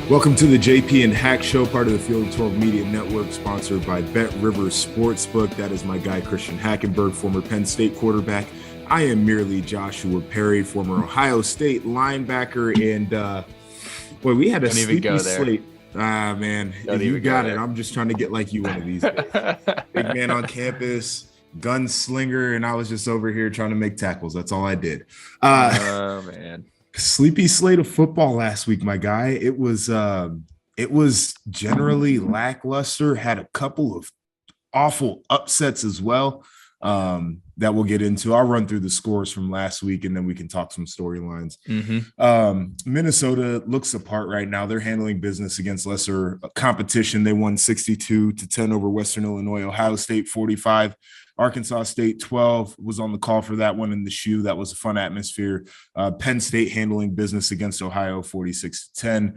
Welcome to the JP and Hack Show, part of the Field 12 Media Network, sponsored by Bet Rivers Sportsbook. That is my guy, Christian Hackenberg, former Penn State quarterback. I am merely Joshua Perry, former Ohio State linebacker. And, we had a sleepy slate. Man, if you got it, I'm just trying to get like you one of these days. Big man on campus, gunslinger, and I was just over here trying to make tackles. That's all I did. Oh, man. Sleepy slate of football last week, my guy. It was generally lackluster, had a couple of awful upsets as well that we'll get into. I'll run through the scores from last week and then we can talk some storylines. Minnesota looks apart right now. They're handling business against lesser competition. They won 62-10 over Western Illinois. Ohio State 45. Arkansas State 12 was on the call for that one in the shoe. That was a fun atmosphere. Penn State handling business against Ohio 46-10.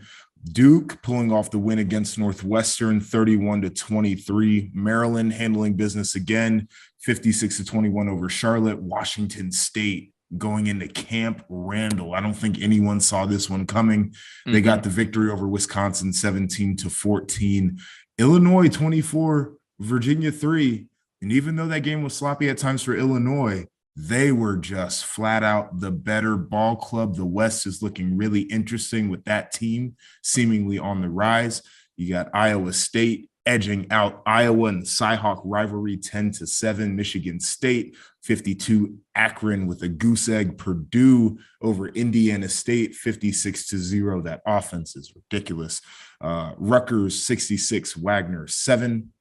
Duke pulling off the win against Northwestern 31-23. Maryland handling business again 56-21 over Charlotte. Washington State going into Camp Randall. I don't think anyone saw this one coming. They got the victory over Wisconsin 17-14. Illinois 24, Virginia 3. And even though that game was sloppy at times for Illinois, they were just flat out the better ball club. The West is looking really interesting with that team seemingly on the rise. You got Iowa State edging out Iowa in the Cyhawk rivalry 10-7. Michigan State 52. Akron with a goose egg. Purdue over Indiana State 56-0. That offense is ridiculous. Rutgers 66. Wagner 7.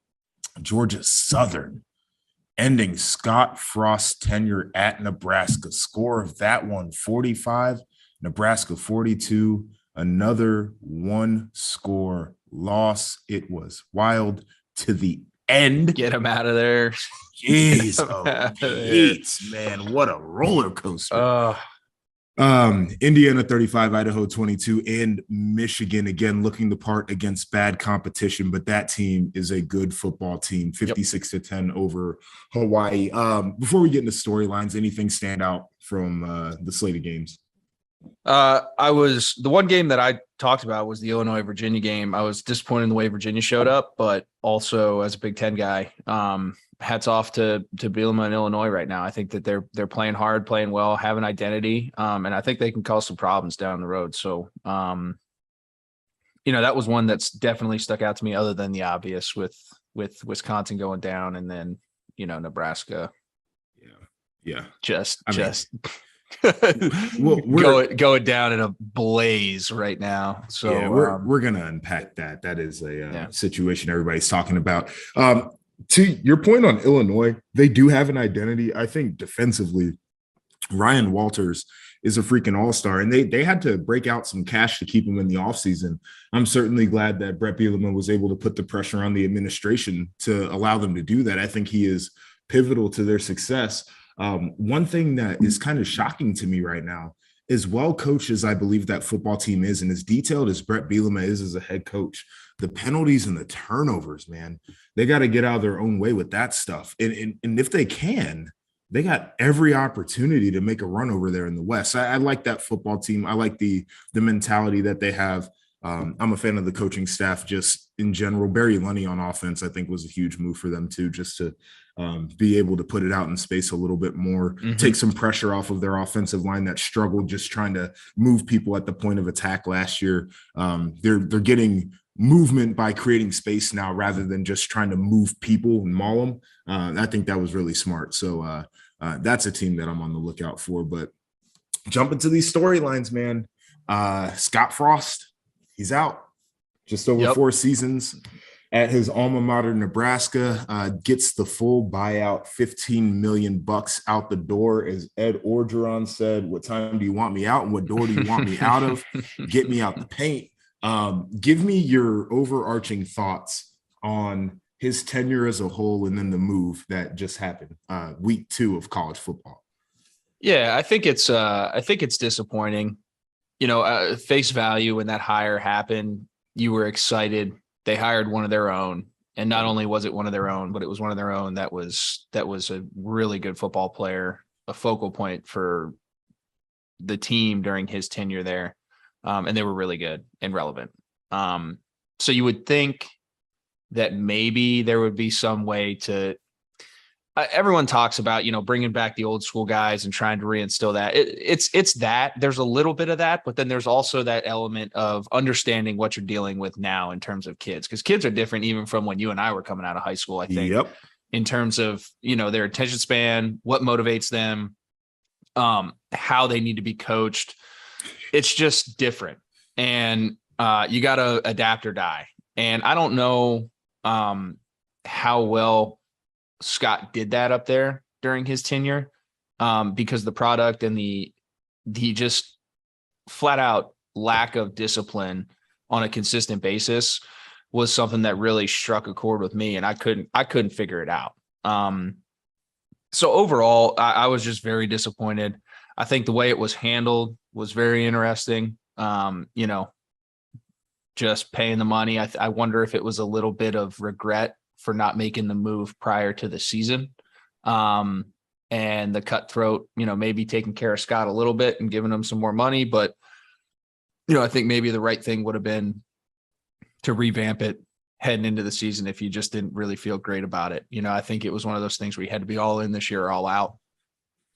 Georgia Southern ending Scott Frost's tenure at Nebraska. Score of that one, 45, Nebraska 42, another one-score loss. It was wild to the end. Get him out of there. Jeez, man, what a roller coaster. Indiana 35, Idaho 22, and Michigan again looking the part against bad competition, but that team is a good football team, 56-10 over Hawaii. Before we get into storylines, anything stand out from the slate of games? The one game that I talked about was the Illinois-Virginia game. I was disappointed in the way Virginia showed up, but also as a Big Ten guy, hats off to Bielema and Illinois right now. I think that they're playing hard, playing well, have an identity, and I think they can cause some problems down the road. So, that was one that's definitely stuck out to me, other than the obvious with Wisconsin going down and then Nebraska. Yeah. Going down in a blaze right now. So yeah, we're gonna unpack that. That is a situation everybody's talking about. To your point on Illinois, they do have an identity. I think defensively, Ryan Walters is a freaking all-star, and they had to break out some cash to keep him in the offseason. I'm certainly glad that Brett Bielema was able to put the pressure on the administration to allow them to do that. I think he is pivotal to their success. One thing that is kind of shocking to me right now, as well coached as I believe that football team is, and as detailed as Brett Bielema is as a head coach, the penalties and the turnovers, man, they got to get out of their own way with that stuff. And if they can, they got every opportunity to make a run over there in the West. I like that football team. I like the mentality that they have. I'm a fan of the coaching staff just in general. Barry Lunny on offense, I think, was a huge move for them too, just to be able to put it out in space a little bit more, take some pressure off of their offensive line that struggled just trying to move people at the point of attack last year. They're getting movement by creating space now rather than just trying to move people and maul them. I think that was really smart. So that's a team that I'm on the lookout for. But jump into these storylines, man. Scott Frost, he's out. Just over 4 seasons at his alma mater, Nebraska, gets the full buyout, $15 million out the door. As Ed Orgeron said, what time do you want me out and what door do you want me out of? Get me out the paint. Give me your overarching thoughts on his tenure as a whole and then the move that just happened week 2 of college football. Yeah, I think it's disappointing. Face value, when that hire happened, you were excited. They hired one of their own, and not only was it one of their own, but it was one of their own that was a really good football player, a focal point for the team during his tenure there. And they were really good and relevant. So you would think that maybe there would be some way to everyone talks about, bringing back the old school guys and trying to reinstill that. It's that there's a little bit of that, but then there's also that element of understanding what you're dealing with now in terms of kids, because kids are different even from when you and I were coming out of high school, I think. Yep. In terms of, their attention span, what motivates them, how they need to be coached. It's just different. And you got to adapt or die. And I don't know how well Scott did that up there during his tenure, because the product and the just flat out lack of discipline on a consistent basis was something that really struck a chord with me, and I couldn't figure it out. So overall, I was just very disappointed. I think the way it was handled was very interesting. Just paying the money. I wonder if it was a little bit of regret for not making the move prior to the season. And the cutthroat, maybe taking care of Scott a little bit and giving him some more money. But, I think maybe the right thing would have been to revamp it heading into the season if you just didn't really feel great about it. I think it was one of those things where you had to be all in this year or all out.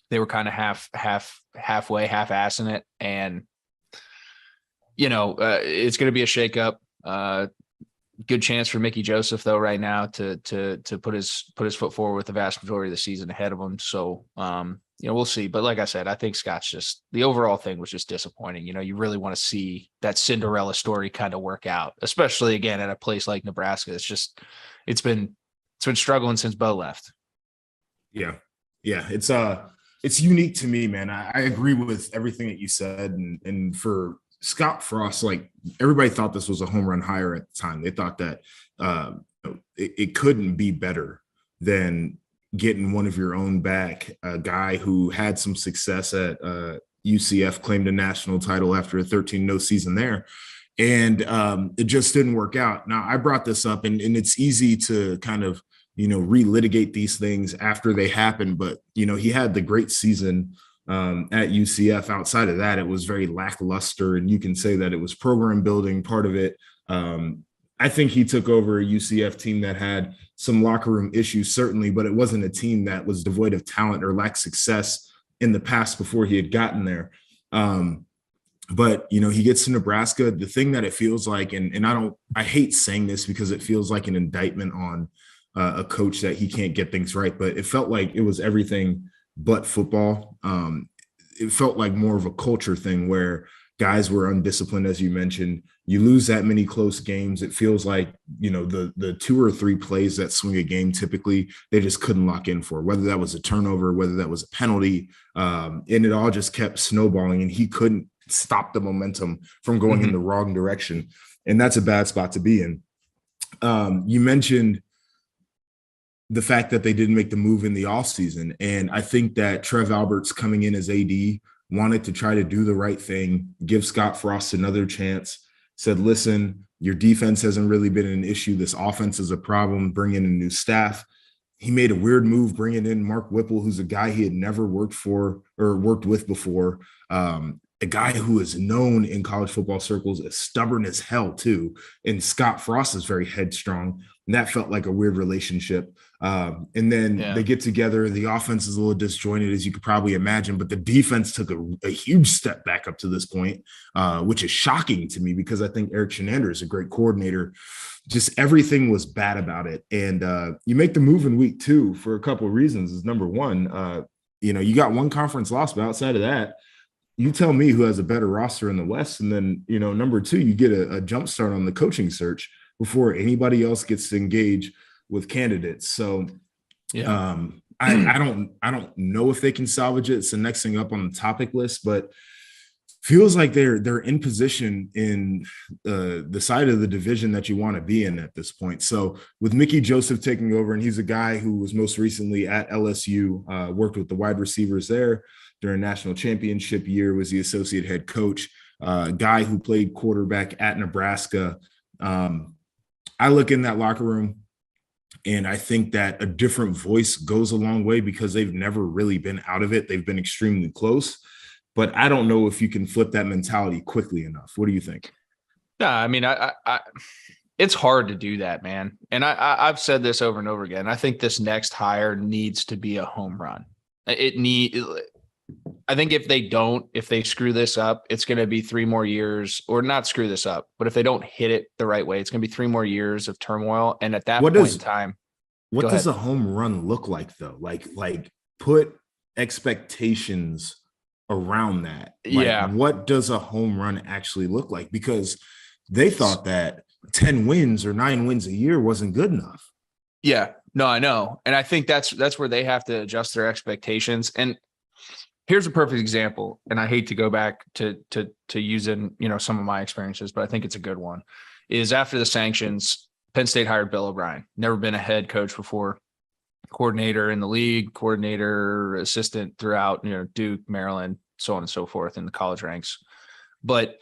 They were kind of halfway, half-assing it. And, it's going to be a shakeup. Good chance for Mickey Joseph though right now to put his foot forward with the vast majority of the season ahead of him. So we'll see. But like I said, I think Scott's just the overall thing was just disappointing. You really want to see that Cinderella story kind of work out, especially again at a place like Nebraska. It's been struggling since Bo left. Yeah. It's unique to me, man. I agree with everything that you said, and for Scott Frost, like everybody thought this was a home run hire at the time. They thought that it couldn't be better than getting one of your own back, a guy who had some success at UCF, claimed a national title after a 13-0 season there. And it just didn't work out. Now, I brought this up, and it's easy to kind of, relitigate these things after they happen. But, he had the great season at UCF. Outside of that, it was very lackluster, and you can say that it was program building part of it. I think he took over a UCF team that had some locker room issues, certainly, but it wasn't a team that was devoid of talent or lacked success in the past before he had gotten there. But, he gets to Nebraska. The thing that it feels like, and I hate saying this because it feels like an indictment on a coach that he can't get things right, but it felt like it was everything but football. It felt like more of a culture thing where guys were undisciplined, as you mentioned. You lose that many close games. It feels like, the 2 or 3 plays that swing a game, typically they just couldn't lock in for, whether that was a turnover, whether that was a penalty. And it all just kept snowballing, and he couldn't stop the momentum from going in the wrong direction. And that's a bad spot to be in. You mentioned the fact that they didn't make the move in the offseason. And I think that Trev Alberts coming in as AD wanted to try to do the right thing, give Scott Frost another chance, said, listen, your defense hasn't really been an issue. This offense is a problem. Bring in a new staff. He made a weird move, bringing in Mark Whipple, who's a guy he had never worked with before. A guy who is known in college football circles as stubborn as hell too. And Scott Frost is very headstrong. And that felt like a weird relationship. And then they get together. The offense is a little disjointed, as you could probably imagine, but the defense took a huge step back up to this point, which is shocking to me because I think Eric Shenander is a great coordinator. Just everything was bad about it. And you make the move in week 2 for a couple of reasons. Is number one, you got one conference loss, but outside of that, you tell me who has a better roster in the West. And then, number 2, you get a jump start on the coaching search before anybody else gets to engage with candidates. So I don't know if they can salvage it. It's the next thing up on the topic list, but feels like they're in position in the side of the division that you want to be in at this point. So with Mickey Joseph taking over, and he's a guy who was most recently at LSU, worked with the wide receivers there during national championship year, was the associate head coach, guy who played quarterback at Nebraska. I look in that locker room and I think that a different voice goes a long way because they've never really been out of it. They've been extremely close, but I don't know if you can flip that mentality quickly enough. What do you think? No, I mean, it's hard to do that, man. And I've said this over and over again. I think this next hire needs to be a home run. I think if they screw this up, it's going to be 3 more years, or not screw this up, but if they don't hit it the right way, it's going to be 3 more years of turmoil. And at that point in time, what does a home run look like though? Like put expectations around that. Like, what does a home run actually look like? Because they thought that 10 wins or 9 wins a year wasn't good enough. Yeah, no, I know. And I think that's where they have to adjust their expectations. And here's a perfect example. And I hate to go back to using, some of my experiences, but I think it's a good one. Is after the sanctions, Penn State hired Bill O'Brien. Never been a head coach before, coordinator in the league, coordinator, assistant throughout, Duke, Maryland, so on and so forth in the college ranks. But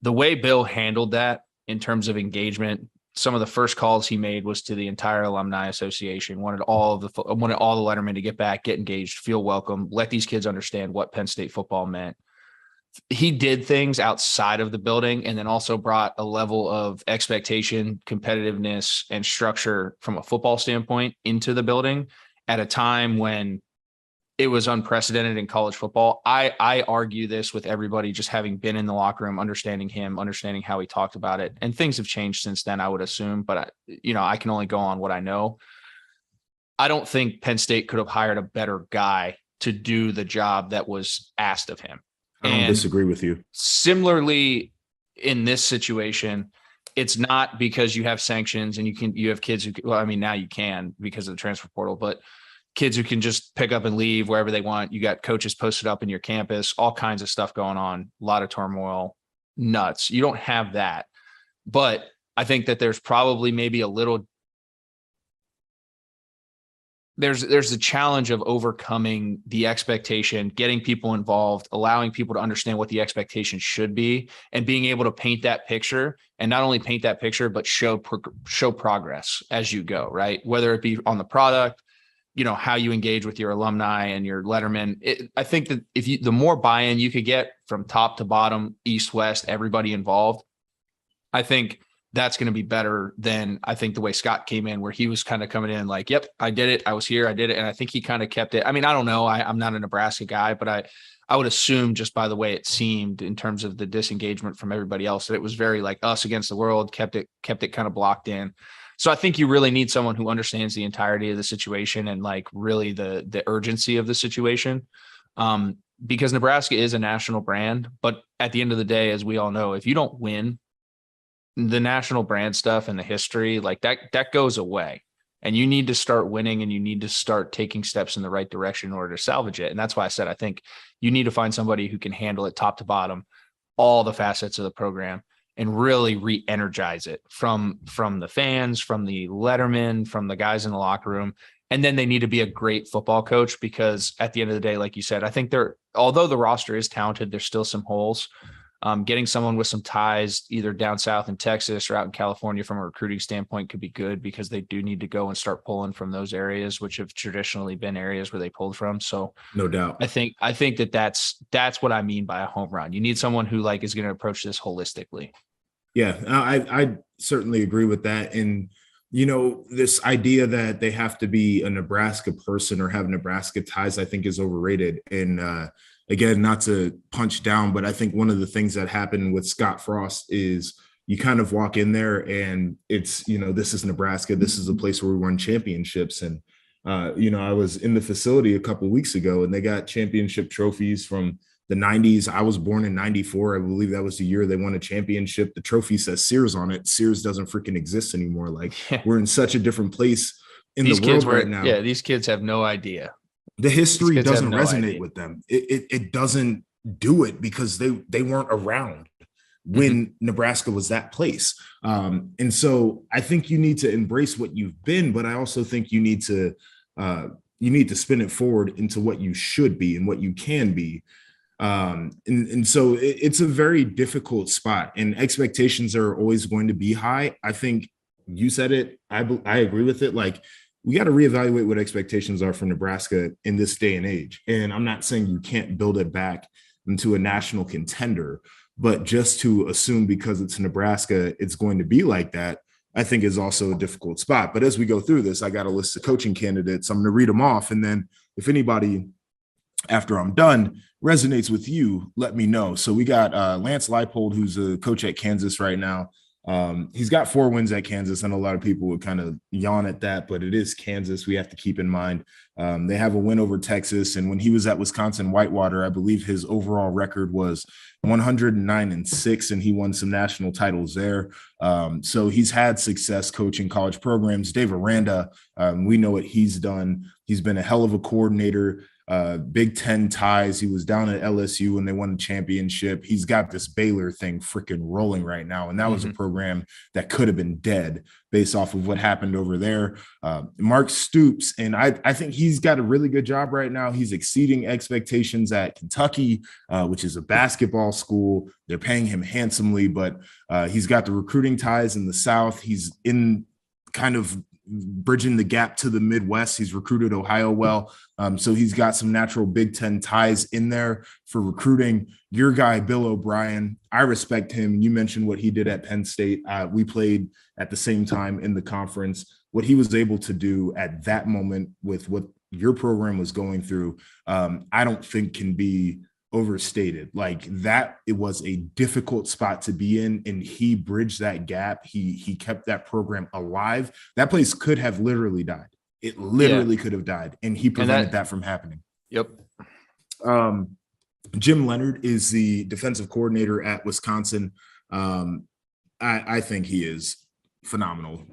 the way Bill handled that in terms of engagement, some of the first calls he made was to the entire alumni association, wanted all the lettermen to get back, get engaged, feel welcome, let these kids understand what Penn State football meant. He did things outside of the building, and then also brought a level of expectation, competitiveness, and structure from a football standpoint into the building at a time when it was unprecedented in college football. I argue this with everybody, just having been in the locker room, understanding him, understanding how he talked about it. And things have changed since then, I would assume, but I can only go on what I know. I don't think Penn State could have hired a better guy to do the job that was asked of him. I don't disagree with you. Similarly, in this situation, it's not because you have sanctions and you have kids who, now you can because of the transfer portal, but kids who can just pick up and leave wherever they want. You got coaches posted up in your campus, all kinds of stuff going on, a lot of turmoil, nuts. You don't have that. But I think that there's probably maybe there's a challenge of overcoming the expectation, getting people involved, allowing people to understand what the expectation should be, and being able to paint that picture, and not only paint that picture, but show progress as you go, right? Whether it be on the product, how you engage with your alumni and your lettermen. I think that the more buy-in you could get from top to bottom, east, west, everybody involved, I think that's going to be better than I think the way Scott came in, where he was kind of coming in like, yep, I did it. I was here. I did it. And I think he kind of kept it. I mean, I don't know. I'm not a Nebraska guy, but I would assume just by the way it seemed in terms of the disengagement from everybody else, that it was very like us against the world, kept it kind of blocked in. So I think you really need someone who understands the entirety of the situation and like really the urgency of the situation. Because Nebraska is a national brand, but at the end of the day, as we all know, if you don't win, the national brand stuff and the history, like that goes away, and you need to start winning, and you need to start taking steps in the right direction in order to salvage it. And that's why I said, I think you need to find somebody who can handle it top to bottom, all the facets of the program, and really re-energize it from the fans, from the lettermen, from the guys in the locker room. And then they need to be a great football coach, because at the end of the day, like you said, I think although the roster is talented, there's still some holes. Getting someone with some ties either down south in Texas or out in California from a recruiting standpoint could be good, because they do need to go and start pulling from those areas, which have traditionally been areas where they pulled from. So no doubt. I think that's what I mean by a home run. You need someone who like is going to approach this holistically. Yeah, I certainly agree with that. And, this idea that they have to be a Nebraska person or have Nebraska ties, I think is overrated. And again, not to punch down, but I think one of the things that happened with Scott Frost is you kind of walk in there and it's, this is Nebraska. This is a place where we won championships. And, I was in the facility a couple of weeks ago, and they got championship trophies from the 90s. I was born in 94. I believe that was the year they won a championship. The trophy says Sears on it. Sears doesn't freaking exist anymore. Like, we're in such a different place in the world right now. Yeah, these kids have no idea. The history doesn't resonate with them. It doesn't do it because they weren't around when Nebraska was that place. And so I think you need to embrace what you've been, but I also think you need to spin it forward into what you should be and what you can be. And so it's a very difficult spot, and expectations are always going to be high. I think you said it. I agree with it. Like, we got to reevaluate what expectations are for Nebraska in this day and age. And I'm not saying you can't build it back into a national contender, But just to assume because it's Nebraska, it's going to be like that, I think is also a difficult spot. But as we go through this, I got a list of coaching candidates. I'm going to read them off. And then if anybody, after I'm done, resonates with you, let me know. So we got Lance Leipold, who's a coach at Kansas right now. He's got 4 wins at Kansas, and a lot of people would kind of yawn at that, but it is Kansas. We have to keep in mind. They have a win over Texas, and when he was at Wisconsin Whitewater, I believe his overall record was 109-6, and he won some national titles there. So he's had success coaching college programs. Dave Aranda, we know what he's done. He's been a hell of a coordinator. Big Ten ties. He was down at LSU when they won the championship. He's got this Baylor thing freaking rolling right now. And that was a program that could have been dead based off of what happened over there. Mark Stoops, and I think he's got a really good job right now. He's exceeding expectations at Kentucky, which is a basketball school. They're paying him handsomely, but he's got the recruiting ties in the South. He's in kind of bridging the gap to the Midwest. He's recruited Ohio well. So he's got some natural Big Ten ties in there for recruiting. Your guy, Bill O'Brien, I respect him. You mentioned what he did at Penn State. We played at the same time in the conference. What he was able to do at that moment with what your program was going through, I don't think can be overstated. Like that, it was a difficult spot to be in, and he bridged that gap. He kept that program alive. That place could have literally died. It literally could have died, and he prevented that from happening. Yep. Jim Leonard is the defensive coordinator at Wisconsin. I think he is phenomenal.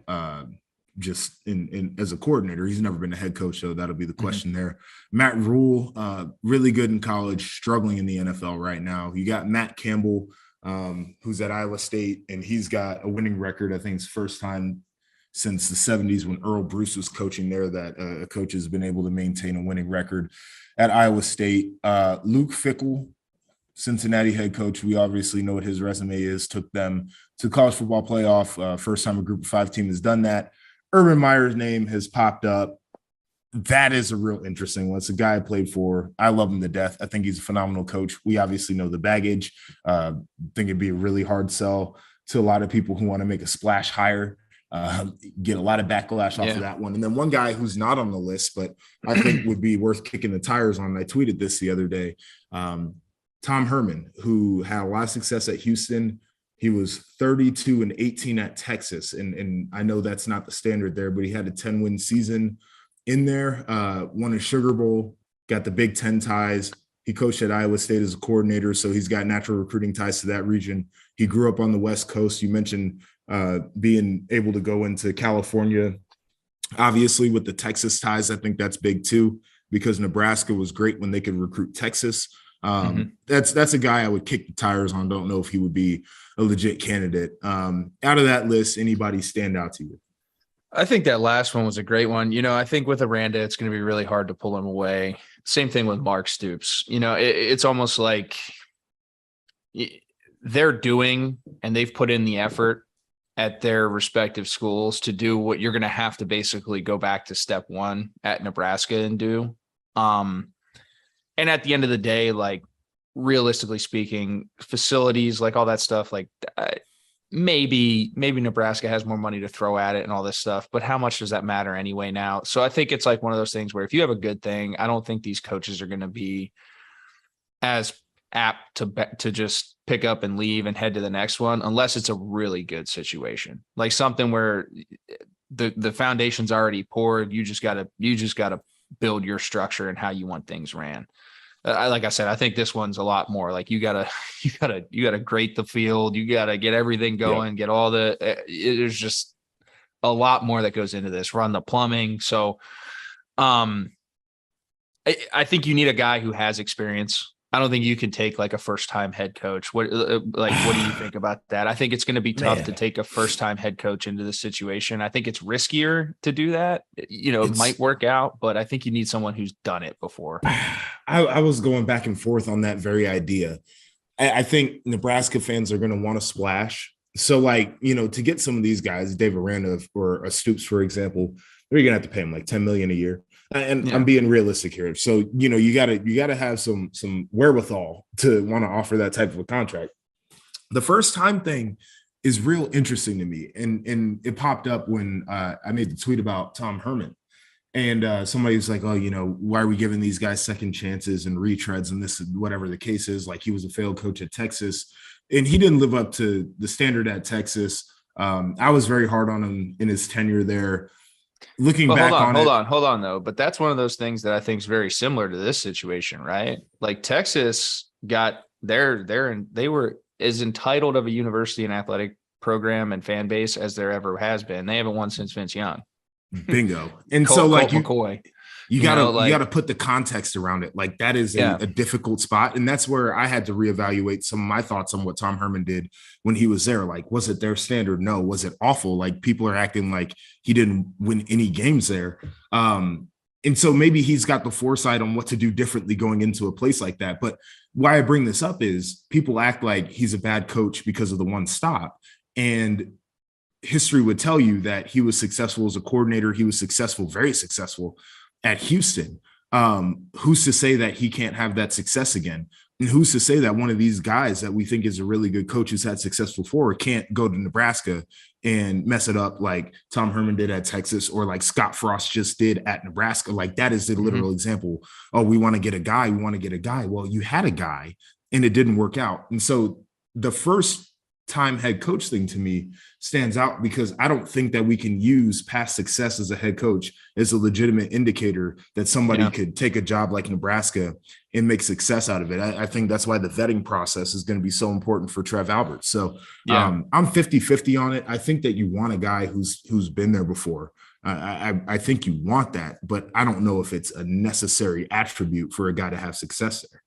Just in as a coordinator. He's never been a head coach, so that'll be the question there. Matt Rule, really good in college, struggling in the NFL right now. You got Matt Campbell, who's at Iowa State, and he's got a winning record. I think it's first time since the 70s when Earl Bruce was coaching there that a coach has been able to maintain a winning record at Iowa State. Luke Fickell, Cincinnati head coach, we obviously know what his resume is, took them to college football playoff. First time a group of 5 team has done that. Urban Meyer's name has popped up. That is a real interesting one. It's a guy I played for. I love him to death. I think he's a phenomenal coach. We obviously know the baggage. Think it'd be a really hard sell to a lot of people who want to make a splash hire. Get a lot of backlash off of that one. And then one guy who's not on the list, but I think would be worth kicking the tires on. I tweeted this the other day. Tom Herman, who had a lot of success at Houston. He was 32-18 at Texas. And I know that's not the standard there, but he had a 10-win season in there, won a Sugar Bowl, got the Big Ten ties. He coached at Iowa State as a coordinator, so he's got natural recruiting ties to that region. He grew up on the West Coast. You mentioned being able to go into California. Obviously, with the Texas ties, I think that's big too, because Nebraska was great when they could recruit Texas. That's a guy I would kick the tires on. Don't know if he would be a legit candidate. Out of that list, anybody stand out to you? I think that last one was a great one. I think with Aranda, it's going to be really hard to pull him away. Same thing with Mark Stoops. It's almost like they're doing, and they've put in the effort at their respective schools to do what you're going to have to basically go back to step one at Nebraska and do. And at the end of the day, like realistically speaking, facilities, like all that stuff, like maybe Nebraska has more money to throw at it and all this stuff, but how much does that matter anyway now? So I think it's like one of those things where if you have a good thing, I don't think these coaches are going to be as apt to just pick up and leave and head to the next one, unless it's a really good situation, like something where the foundation's already poured. You just gotta build your structure and how you want things ran. Like I said, I think this one's a lot more like you gotta grate the field. You gotta get everything going, get all there's just a lot more that goes into this, run the plumbing. So I think you need a guy who has experience. I don't think you can take like a first-time head coach. What do you think about that? I think it's going to be tough to take a first-time head coach into this situation. I think it's riskier to do that. It might work out, but I think you need someone who's done it before. I was going back and forth on that very idea. I think Nebraska fans are going to want to splash. So, to get some of these guys, Dave Aranda or Stoops, for example, they're going to have to pay him like $10 million a year. And I'm being realistic here. So, you gotta have some wherewithal to want to offer that type of a contract. The first time thing is real interesting to me. And it popped up when I made the tweet about Tom Herman. And somebody was like, oh, why are we giving these guys second chances and retreads and this, whatever the case is? Like, he was a failed coach at Texas and he didn't live up to the standard at Texas. I was very hard on him in his tenure there. Looking back on it. Hold on though. But that's one of those things that I think is very similar to this situation, right? Like, Texas got they were as entitled of a university and athletic program and fan base as there ever has been. They haven't won since Vince Young. Bingo. And Colt McCoy. You gotta put the context around it. Like, that is a difficult spot. And that's where I had to reevaluate some of my thoughts on what Tom Herman did when he was there. Like, was it their standard? No. Was it awful? Like, people are acting like he didn't win any games there. And so maybe he's got the foresight on what to do differently going into a place like that. But why I bring this up is people act like he's a bad coach because of the one stop. And history would tell you that he was successful as a coordinator. He was successful, very successful at Houston. Who's to say that he can't have that success again? And who's to say that one of these guys that we think is a really good coach who's had success before can't go to Nebraska and mess it up like Tom Herman did at Texas, or like Scott Frost just did at Nebraska? Like, that is the literal example. Oh, we want to get a guy. Well, you had a guy and it didn't work out. And so the first time head coach thing to me stands out because I don't think that we can use past success as a head coach as a legitimate indicator that somebody could take a job like Nebraska and make success out of it. I think that's why the vetting process is going to be so important for Trev Alberts. So I'm 50-50 on it. I think that you want a guy who's been there before. I think you want that, but I don't know if it's a necessary attribute for a guy to have success there.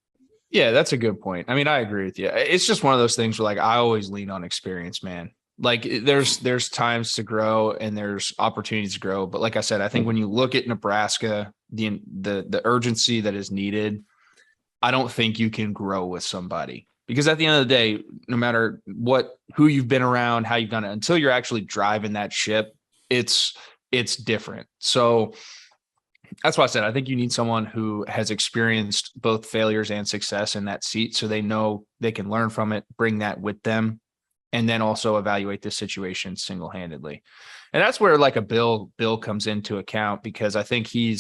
Yeah, that's a good point. I mean, I agree with you. It's just one of those things where, like, I always lean on experience, man. Like, there's times to grow and there's opportunities to grow. But like I said, I think when you look at Nebraska, the urgency that is needed, I don't think you can grow with somebody, because at the end of the day, no matter who you've been around, how you've done it, until you're actually driving that ship, it's different. So that's why I said I think you need someone who has experienced both failures and success in that seat, so they know they can learn from it, bring that with them, and then also evaluate this situation single-handedly. And that's where, like, a Bill comes into account, because I think he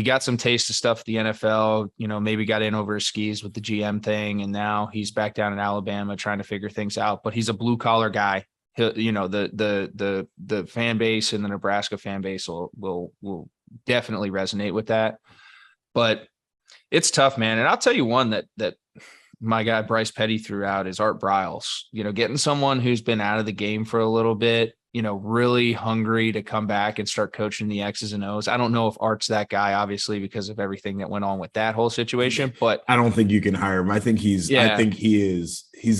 got some taste of stuff at the NFL, maybe got in over his skis with the GM thing, and now he's back down in Alabama trying to figure things out. But he's a blue-collar guy. The fan base and the Nebraska fan base will definitely resonate with that. But it's tough, man. And I'll tell you one that my guy Bryce Petty threw out is Art Briles. Getting someone who's been out of the game for a little bit, really hungry to come back and start coaching the X's and O's. I don't know if Art's that guy, obviously, because of everything that went on with that whole situation. But I don't think you can hire him. I think he's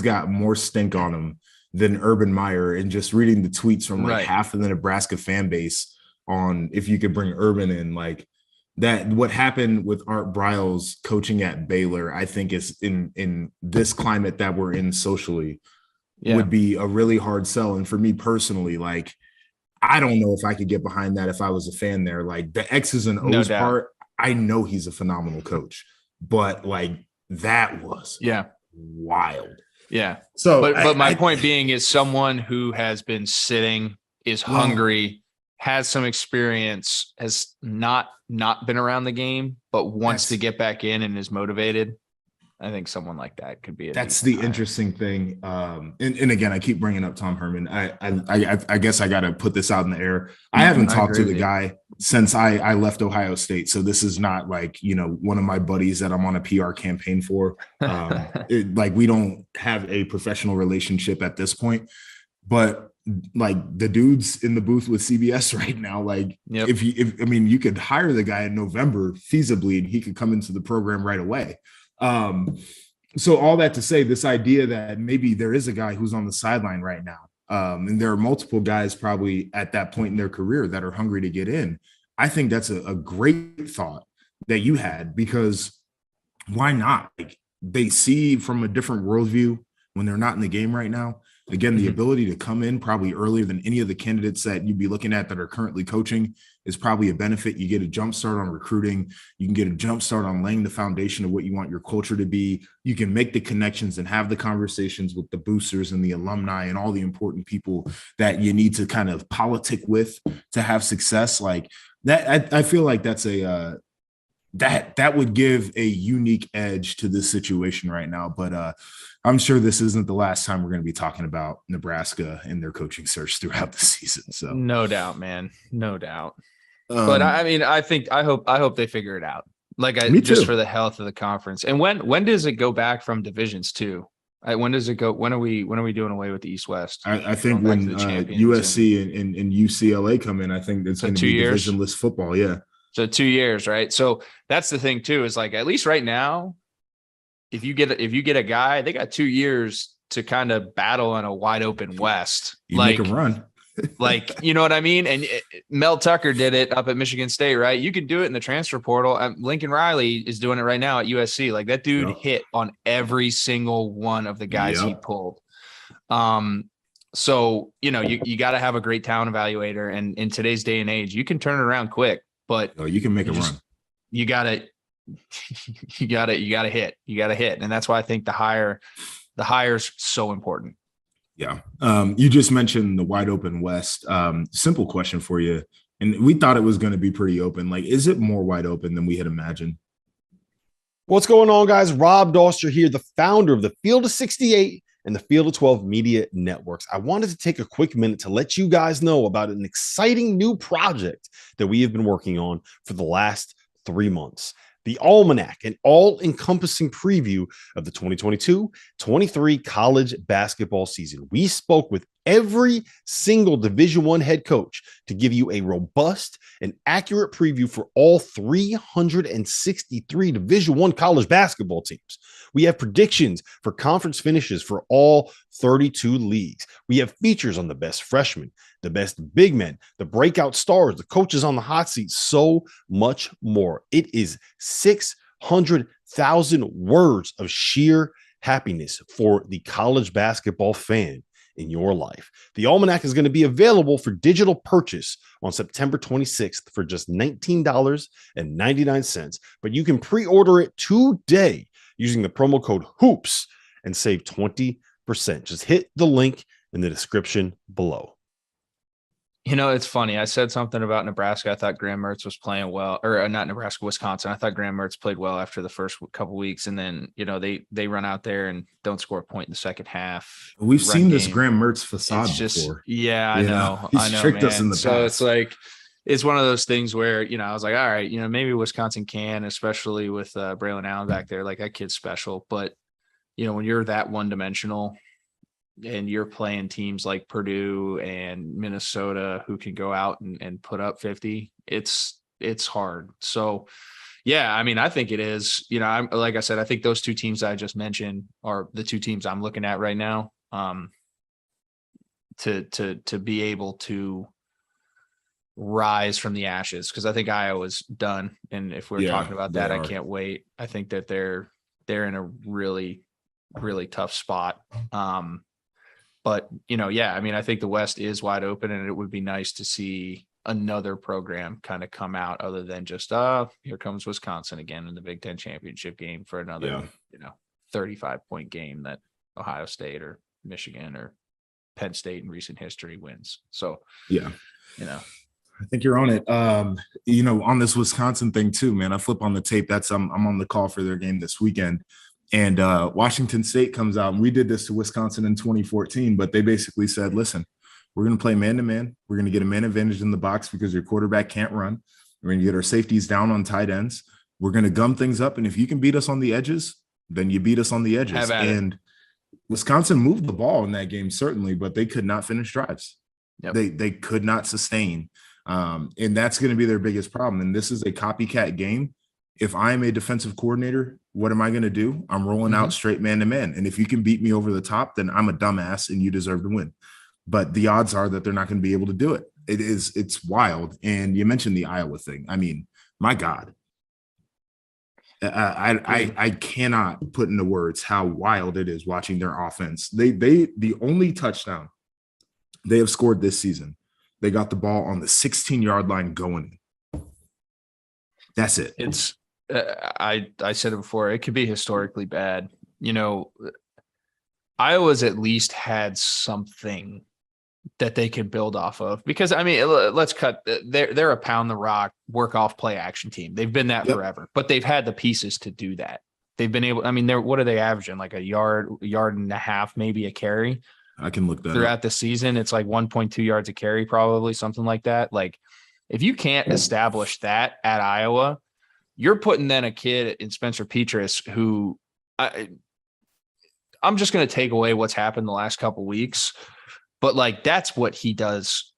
got more stink on him than Urban Meyer. And just reading the tweets from half of the Nebraska fan base on if you could bring Urban in, like that, what happened with Art Briles coaching at Baylor, I think is in this climate that we're in socially would be a really hard sell. And for me personally, like, I don't know if I could get behind that if I was a fan there. Like, the X's and O's part, I know he's a phenomenal coach, but like, that was wild. Yeah. So, but my point being is someone who has been sitting, is hungry, has some experience, has not been around the game, but wants to get back in and is motivated. I think someone like that could be. That's the interesting thing. And again, I keep bringing up Tom Herman. I guess I got to put this out in the air. I haven't talked to the guy since I left Ohio State. So this is not like, one of my buddies that I'm on a PR campaign for. We don't have a professional relationship at this point, but like, the dude's in the booth with CBS right now. Like, you could hire the guy in November feasibly, and he could come into the program right away. So all that to say, this idea that maybe there is a guy who's on the sideline right now, and there are multiple guys probably at that point in their career that are hungry to get in. I think that's a great thought that you had, because why not? Like, they see from a different worldview when they're not in the game right now. Again, the ability to come in probably earlier than any of the candidates that you'd be looking at that are currently coaching is probably a benefit. You get a jump start on recruiting. You can get a jump start on laying the foundation of what you want your culture to be. You can make the connections and have the conversations with the boosters and the alumni and all the important people that you need to kind of politic with to have success. Like that, I feel like that's that would give a unique edge to this situation right now. But I'm sure this isn't the last time we're going to be talking about Nebraska and their coaching search throughout the season. So no doubt, man, no doubt. But I mean, I hope they figure it out. Like just for the health of the conference. And when does it go back from divisions too? When does it go? When are we doing away with the East West? I think when USC and UCLA come in, I think it's going to be divisionless football. Yeah. So 2 years, right? So that's the thing too, is like, at least right now, if you get a guy, they got 2 years to kind of battle in a wide open West. You make a run. Like, you know what I mean? And Mel Tucker did it up at Michigan State, right? You can do it in the transfer portal. Lincoln Riley is doing it right now at USC. Like, that dude hit on every single one of the guys he pulled. So, you know, you got to have a great talent evaluator. And in today's day and age, you can turn it around quick, but you can make a run. You got to hit. And that's why I think the hire's so important. Yeah. You just mentioned the wide open West. Simple question for you. And we thought it was going to be pretty open. Like, is it more wide open than we had imagined? What's going on, guys? Rob Doster here, the founder of the Field of 68 and the Field of 12 Media Networks. I wanted to take a quick minute to let you guys know about an exciting new project that we have been working on for the last 3 months. The Almanac, an all-encompassing preview of the 2022-23 college basketball season. We spoke with every single Division I head coach to give you a robust and accurate preview for all 363 Division I college basketball teams. We have predictions for conference finishes for all 32 leagues. We have features on the best freshmen, the best big men, the breakout stars, the coaches on the hot seat, so much more. It is 600,000 words of sheer happiness for the college basketball fan in your life. The Almanac is going to be available for digital purchase on September 26th for just $19.99, but you can pre-order it today using the promo code HOOPS and save 20%. Just hit the link in the description below. You know, it's funny. I said something about Nebraska. I thought Graham Mertz was playing well, or not Nebraska, Wisconsin. I thought Graham Mertz played well after the first couple weeks. And then, you know, they run out there and don't score a point in the second half. We've seen this Graham Mertz facade before. Yeah, I know. He's tricked us in the past. So it's like, it's one of those things where, you know, I was like, all right, you know, maybe Wisconsin can, especially with Braylon Allen back there. Like, that kid's special. But, you know, when you're that one-dimensional and you're playing teams like Purdue and Minnesota who can go out and put up 50, it's hard. So, yeah, I mean, I think it is. You know, like I said, I think those two teams I just mentioned are the two teams I'm looking at right now to be able to rise from the ashes, because I think Iowa's done. And if we're talking about that, I can't wait. I think that they're in a really, really tough spot. But, you know, yeah, I mean, I think the West is wide open, and it would be nice to see another program kind of come out other than just, here comes Wisconsin again in the Big Ten championship game for another, 35-point game that Ohio State or Michigan or Penn State in recent history wins. So, you know, I think you're on it. You know, on this Wisconsin thing too, man, I flip on the tape. I'm on the call for their game this weekend. And Washington State comes out, and we did this to Wisconsin in 2014, but they basically said, listen, we're going to play man-to-man. We're going to get a man advantage in the box because your quarterback can't run. We're going to get our safeties down on tight ends. We're going to gum things up. And if you can beat us on the edges, then you beat us on the edges. And Wisconsin moved the ball in that game, certainly, but they could not finish drives. They could not sustain. And that's going to be their biggest problem. And this is a copycat game. If I'm a defensive coordinator, what am I going to do? I'm rolling out straight man-to-man. And if you can beat me over the top, then I'm a dumbass and you deserve to win. But the odds are that they're not going to be able to do it. It's wild. And you mentioned the Iowa thing. I mean, my God. I cannot put into words how wild it is watching their offense. The only touchdown they have scored this season, they got the ball on the 16-yard line going. That's it. It's I said it before. It could be historically bad. You know, Iowa's at least had something that they could build off of, because I mean, let's cut. They're a pound the rock, work off play action team. They've been that forever, but they've had the pieces to do that. They've been able. I mean, what are they averaging? Like a yard and a half, maybe a carry. I can look that throughout the season. It's like 1.2 yards a carry, probably something like that. Like, if you can't establish that at Iowa, you're putting then a kid in Spencer Petras who I'm just going to take away what's happened the last couple of weeks. But like, that's what he does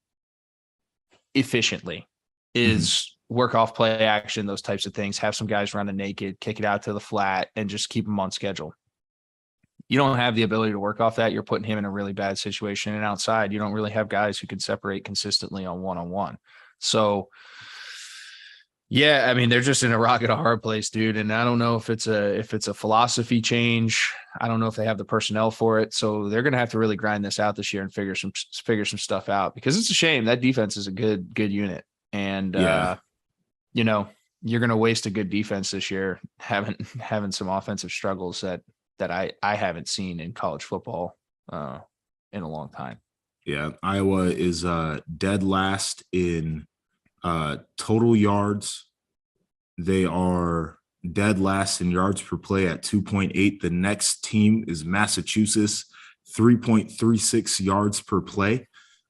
efficiently is work off play action, those types of things, have some guys running naked, kick it out to the flat, and just keep them on schedule. You don't have the ability to work off that. You're putting him in a really bad situation. And outside, you don't really have guys who can separate consistently on one-on-one. So, yeah, I mean, they're just in a rock and a hard place, dude. And I don't know if it's a philosophy change. I don't know if they have the personnel for it. So they're going to have to really grind this out this year and figure some stuff out, because it's a shame. That defense is a good unit. And, you know, you're going to waste a good defense this year, having some offensive struggles that I haven't seen in college football in a long time. Yeah, Iowa is dead last in total yards. They are dead last in yards per play at 2.8. The next team is Massachusetts, 3.36 yards per play.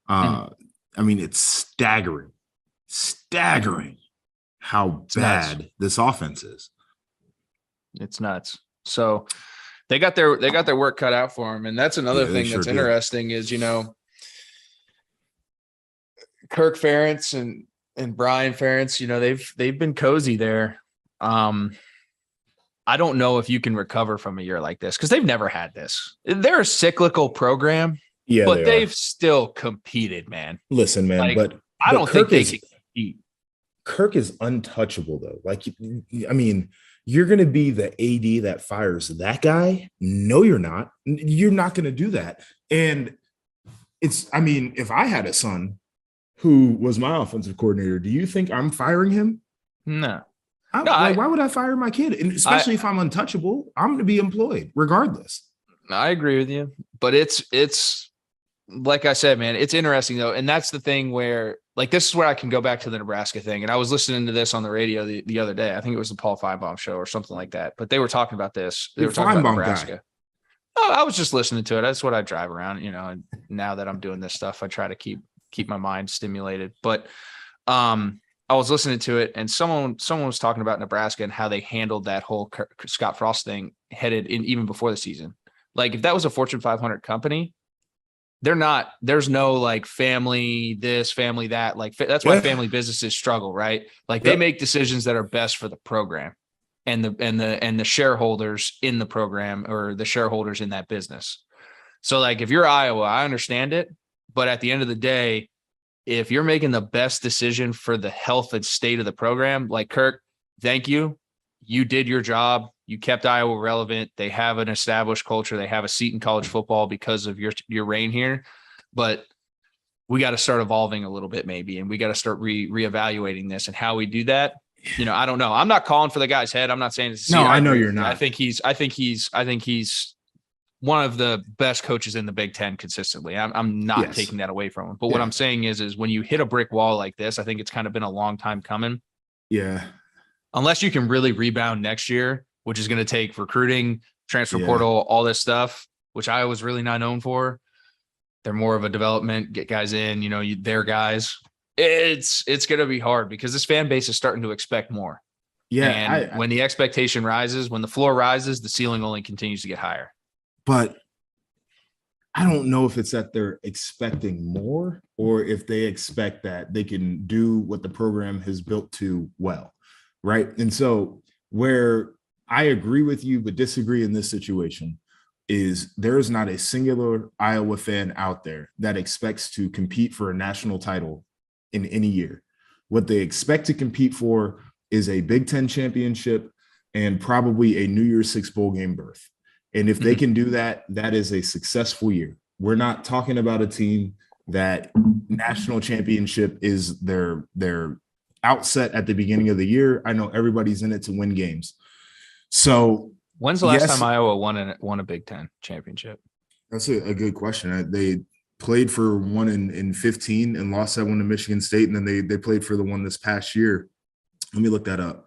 I mean, it's staggering how bad this offense is. It's nuts. So they got their work cut out for them. And that's another thing that's interesting is, you know, Kirk Ferentz and Brian Ferentz, you know, they've been cozy there. I don't know if you can recover from a year like this, because they've never had this. They're a cyclical program, but they've still competed, man. Listen, man, like, but I don't think they can compete. Kirk is untouchable, though. Like, I mean, you're going to be the AD that fires that guy? No, you're not. You're not going to do that. And I mean, if I had a son who was my offensive coordinator, do you think I'm firing him? No. Why would I fire my kid? And especially if I'm untouchable, I'm going to be employed regardless. I agree with you, but it's like I said, man, it's interesting though. And that's the thing where, like, this is where I can go back to the Nebraska thing. And I was listening to this on the radio the other day. I think it was the Paul Feinbaum show or something like that, but they were talking about this. They were talking about Nebraska. Guy. Oh, I was just listening to it. That's what I drive around, you know, and now that I'm doing this stuff, I try to keep my mind stimulated. But I was listening to it, and someone was talking about Nebraska and how they handled that whole Scott Frost thing headed in even before the season. Like, if that was a Fortune 500 company, there's no like family this, family that. Like, that's why family businesses struggle, right? Like, they make decisions that are best for the program and the shareholders in the program, or the shareholders in that business. So like, if you're Iowa, I understand it, but at the end of the day, if you're making the best decision for the health and state of the program, like, Kirk, thank you. You did your job. You kept Iowa relevant. They have an established culture. They have a seat in college football because of your reign here. But we got to start evolving a little bit, maybe, and we got to start reevaluating this, and how we do that. You know, I don't know. I'm not calling for the guy's head. I'm not saying it's no. I know you're not. I think he's one of the best coaches in the Big Ten consistently. I'm not taking that away from him. But what I'm saying is when you hit a brick wall like this, I think it's kind of been a long time coming. Yeah. Unless you can really rebound next year, which is going to take recruiting, transfer portal, all this stuff, which I was really not known for. They're more of a development, get guys in, you know, their guys. It's going to be hard because this fan base is starting to expect more. Yeah. And when the expectation rises, when the floor rises, the ceiling only continues to get higher. But I don't know if it's that they're expecting more, or if they expect that they can do what the program has built to well, right? And so where I agree with you but disagree in this situation is there is not a singular Iowa fan out there that expects to compete for a national title in any year. What they expect to compete for is a Big Ten championship, and probably a New Year's Six bowl game berth. And if they can do that, that is a successful year. We're not talking about a team that national championship is their outset at the beginning of the year. I know everybody's in it to win games. So when's the last time Iowa won a Big Ten championship? That's a good question. They played for one in 15 and lost that one to Michigan State, and then they played for the one this past year. Let me look that up.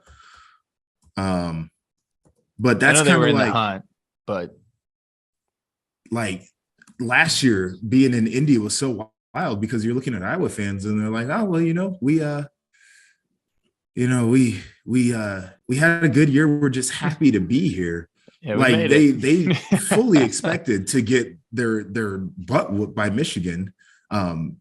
But that's kind of like the hunt, but like last year being in Indy was so wild because you're looking at Iowa fans and they're like, oh well, we had a good year. We're just happy to be here. Yeah, like they fully expected to get their butt whooped by Michigan. It's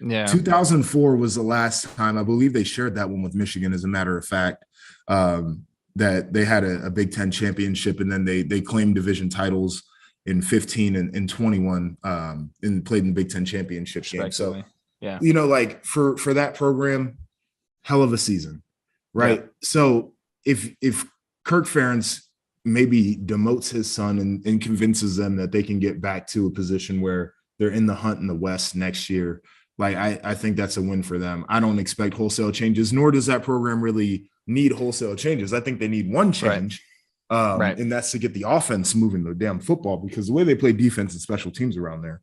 2004 was the last time. I believe they shared that one with Michigan, as a matter of fact, that they had a Big Ten championship, and then they claimed division titles in 15 and 21 and played in the Big Ten championship game. So yeah, like for that program, hell of a season, right? Yeah. So if Kirk Ferentz maybe demotes his son and convinces them that they can get back to a position where they're in the hunt in the West next year, like I think that's a win for them. I don't expect wholesale changes, nor does that program really need wholesale changes. I think they need one change, right. And that's to get the offense moving the damn football, because the way they play defense and special teams around there,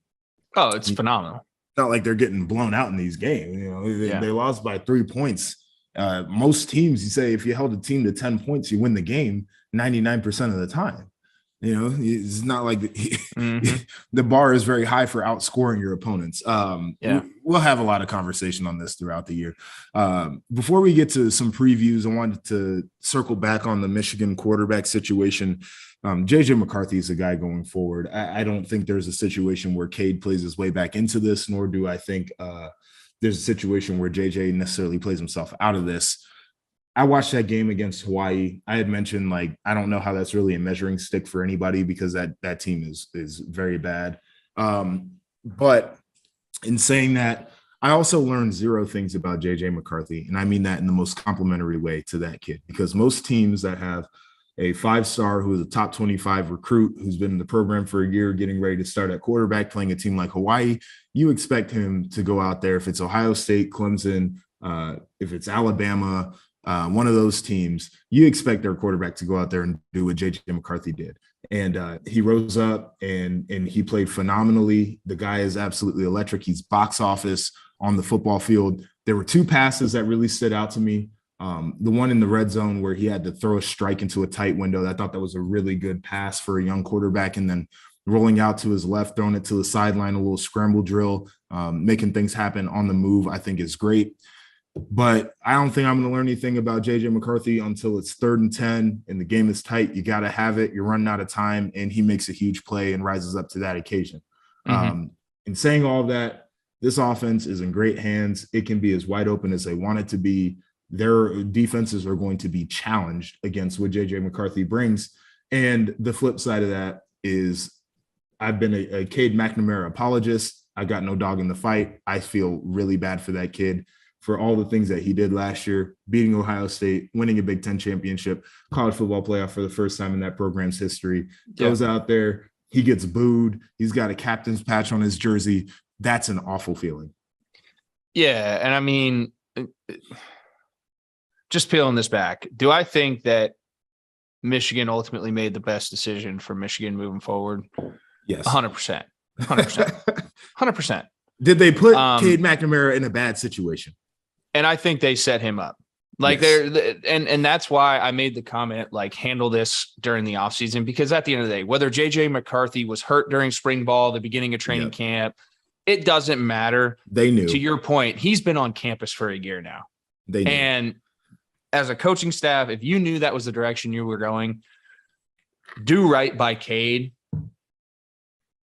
it's phenomenal. Not like they're getting blown out in these games. They lost by 3 points. Most teams, you say if you held a team to 10 points, you win the game 99% of the time. It's not like the bar is very high for outscoring your opponents. We'll have a lot of conversation on this throughout the year. Before we get to some previews, I wanted to circle back on the Michigan quarterback situation. JJ McCarthy is a guy going forward. I don't think there's a situation where Cade plays his way back into this, nor do I think there's a situation where JJ necessarily plays himself out of this. I watched that game against Hawaii. I had mentioned, I don't know how that's really a measuring stick for anybody, because that team is very bad. But in saying that, I also learned zero things about JJ McCarthy. And I mean that in the most complimentary way to that kid, because most teams that have a 5-star who is a top 25 recruit who's been in the program for a year, getting ready to start at quarterback, playing a team like Hawaii, you expect him to go out there. If it's Ohio State, Clemson, if it's Alabama, one of those teams, you expect their quarterback to go out there and do what JJ McCarthy did. And he rose up and he played phenomenally. The guy is absolutely electric. He's box office on the football field. There were 2 passes that really stood out to me. The one in the red zone where he had to throw a strike into a tight window, I thought that was a really good pass for a young quarterback. And then rolling out to his left, throwing it to the sideline, a little scramble drill, making things happen on the move, I think is great. But I don't think I'm going to learn anything about JJ McCarthy until it's 3rd and 10 and the game is tight. You got to have it. You're running out of time, and he makes a huge play and rises up to that occasion. In saying all of that, this offense is in great hands. It can be as wide open as they want it to be. Their defenses are going to be challenged against what JJ McCarthy brings. And the flip side of that is I've been a Cade McNamara apologist. I got no dog in the fight. I feel really bad for that kid, for all the things that he did last year, beating Ohio State, winning a Big Ten championship, college football playoff for the first time in that program's history. Goes out there, he gets booed. He's got a captain's patch on his jersey. That's an awful feeling. Yeah, and I mean, just peeling this back, do I think that Michigan ultimately made the best decision for Michigan moving forward? Yes. 100%. 100%. 100%. Did they put Cade McNamara in a bad situation? And I think they set him up. And that's why I made the comment, handle this during the offseason, because at the end of the day, whether JJ McCarthy was hurt during spring ball, the beginning of training camp, it doesn't matter. They knew. To your point, he's been on campus for a year now. They knew. And as a coaching staff, if you knew that was the direction you were going, do right by Cade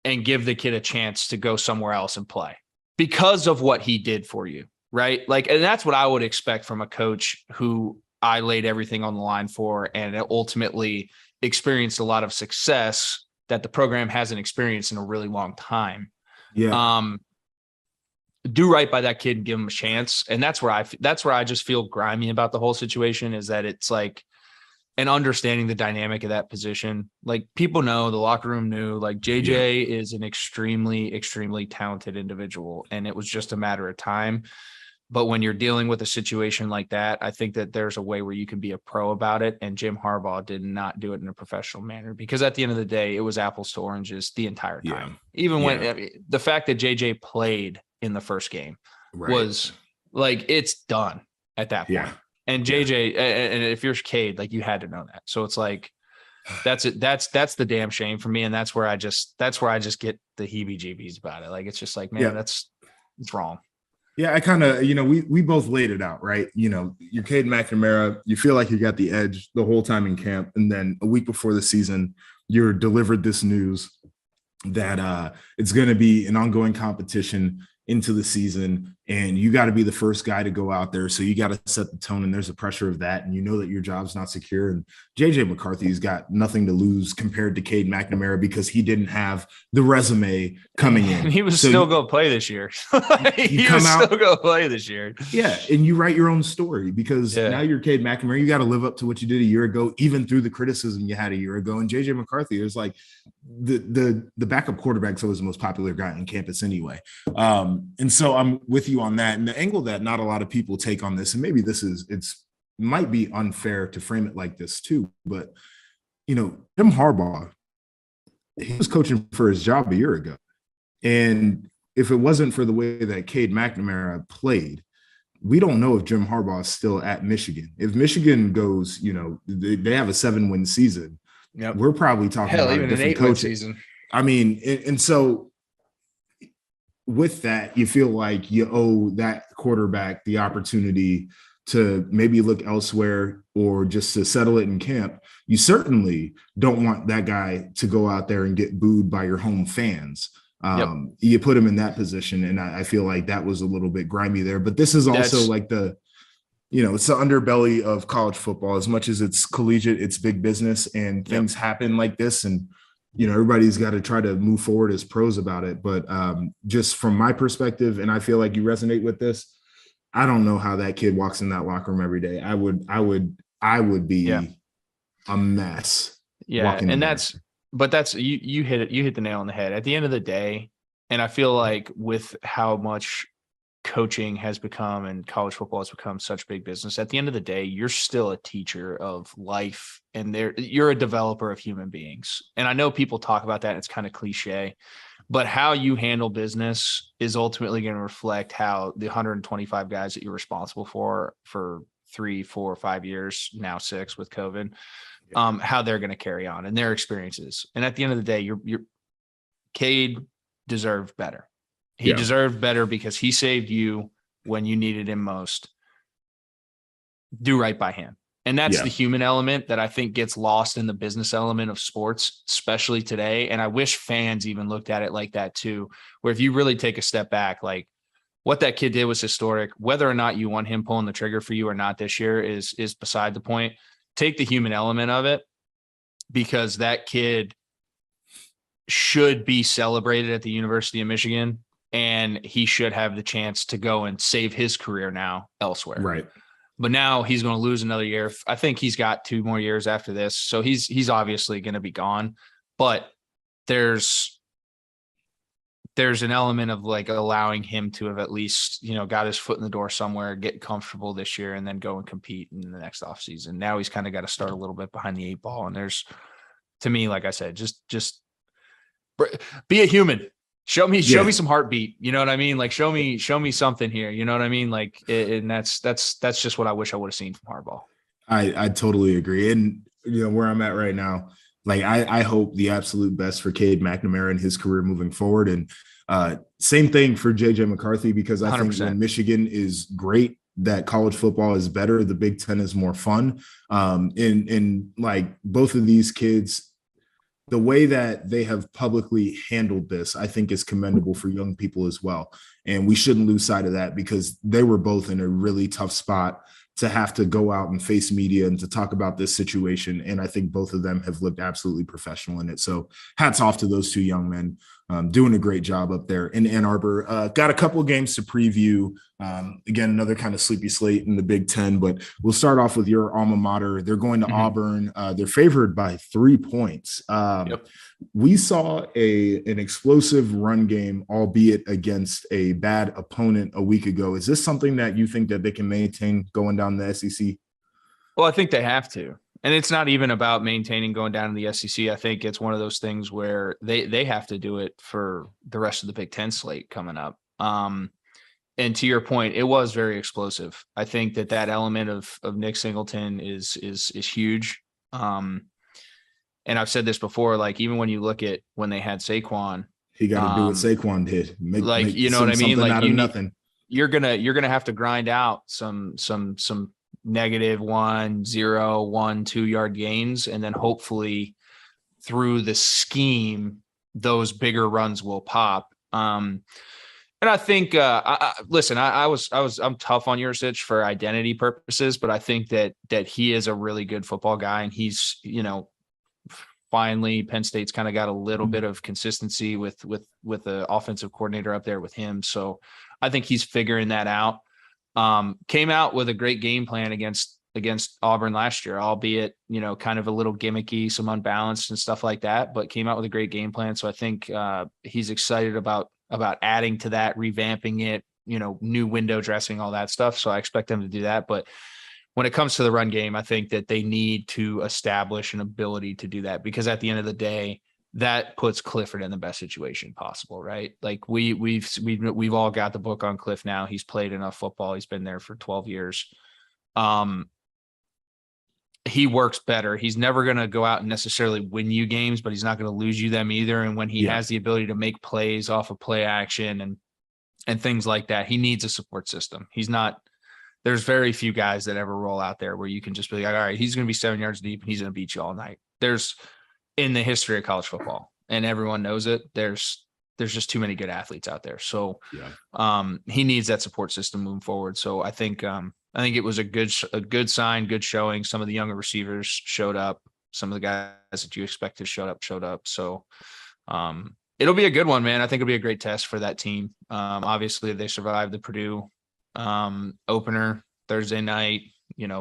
and give the kid a chance to go somewhere else and play because of what he did for you. Right. And that's what I would expect from a coach who I laid everything on the line for and ultimately experienced a lot of success that the program hasn't experienced in a really long time. Yeah. do right by that kid and give him a chance. And that's where I just feel grimy about the whole situation, is that it's like, and understanding the dynamic of that position. Like, people know, the locker room knew, like, JJ is an extremely, extremely talented individual, and it was just a matter of time. But when you're dealing with a situation like that, I think that there's a way where you can be a pro about it. And Jim Harbaugh did not do it in a professional manner, because at the end of the day, it was apples to oranges the entire time. Even when the fact that JJ played in the first game was like, it's done at that point. And JJ, and if you're Cade, like, you had to know that. So it's like, that's it. That's the damn shame for me. And that's where I just get the heebie-jeebies about it. Like, it's just like, man, it's wrong. Yeah, I kind of, we both laid it out, right? You're Cade McNamara. You feel like you got the edge the whole time in camp. And then a week before the season, you're delivered this news that it's going to be an ongoing competition into the season, and you got to be the first guy to go out there. So you got to set the tone, and there's a pressure of that. And you know that your job's not secure. And JJ McCarthy's got nothing to lose compared to Cade McNamara, because he didn't have the resume coming in. And he was still going to play this year. He was still going to play this year. Yeah. And you write your own story, because now you're Cade McNamara. You got to live up to what you did a year ago, even through the criticism you had a year ago. And JJ McCarthy is like the backup quarterback's always the most popular guy on campus anyway. And so I'm with you on that. And the angle that not a lot of people take on this, and maybe might be unfair to frame it like this too, but Jim Harbaugh, he was coaching for his job a year ago. And if it wasn't for the way that Cade McNamara played, we don't know if Jim Harbaugh is still at Michigan. If Michigan goes, they have a 7-win season. Yep. We're probably talking about even a different an 8-win coach season. I mean, and so with that, you feel like you owe that quarterback the opportunity to maybe look elsewhere, or just to settle it in camp. You certainly don't want that guy to go out there and get booed by your home fans. You put him in that position, and I feel like that was a little bit grimy there. But this is also like it's the underbelly of college football. As much as it's collegiate, it's big business, and things happen like this. And everybody's got to try to move forward as pros about it. But just from my perspective, and I feel like you resonate with this, I don't know how that kid walks in that locker room every day. I would be a mess. Yeah. And that's you hit it. You hit the nail on the head at the end of the day. And I feel like with how much coaching has become and college football has become such big business, at the end of the day, you're still a teacher of life, and you're a developer of human beings. And I know people talk about that, and it's kind of cliche, but how you handle business is ultimately going to reflect how the 125 guys that you're responsible for 3, 4, 5 years, now 6 with COVID, how they're going to carry on and their experiences. And at the end of the day, you're Cade deserved better. He deserved better, because he saved you when you needed him most. Do right by him. And that's the human element that I think gets lost in the business element of sports, especially today. And I wish fans even looked at it like that too, where if you really take a step back, like, what that kid did was historic. Whether or not you want him pulling the trigger for you or not this year is beside the point. Take the human element of it, because that kid should be celebrated at the University of Michigan, and he should have the chance to go and save his career now elsewhere. Right. But now he's going to lose another year. I think he's got 2 more years after this. So he's obviously going to be gone, but there's an element of like allowing him to have at least, got his foot in the door somewhere, get comfortable this year, and then go and compete in the next offseason. Now he's kind of got to start a little bit behind the 8 ball. And there's, to me, like I said, just be a human. Show me some heartbeat. You know what I mean? Like, show me something here. You know what I mean? Like, and that's just what I wish I would have seen from Harbaugh. I totally agree. And, where I'm at right now, like, I hope the absolute best for Cade McNamara and his career moving forward. And same thing for JJ McCarthy, because I 100%. Think when Michigan is great, that college football is better. The Big Ten is more fun. And like, both of these kids, the way that they have publicly handled this, I think, is commendable for young people as well. And we shouldn't lose sight of that, because they were both in a really tough spot to have to go out and face media and to talk about this situation. And I think both of them have looked absolutely professional in it. So hats off to those 2 young men. doing a great job up there in Ann Arbor. Got a couple of games to preview. Again, another kind of sleepy slate in the Big Ten, but we'll start off with your alma mater. They're going to Auburn. They're favored by 3 points. We saw an explosive run game, albeit against a bad opponent a week ago. Is this something that you think that they can maintain going down the SEC? Well, I think they have to. And it's not even about maintaining going down to the SEC. I think it's one of those things where they have to do it for the rest of the Big Ten slate coming up. And to your point, it was very explosive. I think that element of Nick Singleton is huge. And I've said this before, like even when you look at when they had Saquon, he got to do what Saquon did. Make you know what I mean? Like nothing. You're gonna have to grind out some negative 1, 0, 1, 2 yard gains. And then hopefully through the scheme, those bigger runs will pop. And I think, I'm tough on Yurcich for identity purposes, but I think that he is a really good football guy. And he's, finally Penn State's kind of got a little bit of consistency with the offensive coordinator up there with him. So I think he's figuring that out. Came out with a great game plan against Auburn last year, albeit, kind of a little gimmicky, some unbalanced and stuff like that, but came out with a great game plan. So I think he's excited about adding to that, revamping it, new window dressing, all that stuff. So I expect them to do that. But when it comes to the run game, I think that they need to establish an ability to do that, because at the end of the day, that puts Clifford in the best situation possible, right? Like we've all got the book on Cliff now. He's played enough football. He's been there for 12 years. He works better. He's never going to go out and necessarily win you games, but he's not going to lose you them either. And when he has the ability to make plays off of play action and things like that, he needs a support system. There's very few guys that ever roll out there where you can just be like, all right, he's going to be 7 yards deep and he's going to beat you all night. In the history of college football, and everyone knows it, there's just too many good athletes out there. So he needs that support system moving forward. So I think it was a good sign, good showing. Some of the younger receivers showed up. Some of the guys that you expected showed up. So it'll be a good one, man. I think it'll be a great test for that team. Obviously they survived the Purdue opener Thursday night,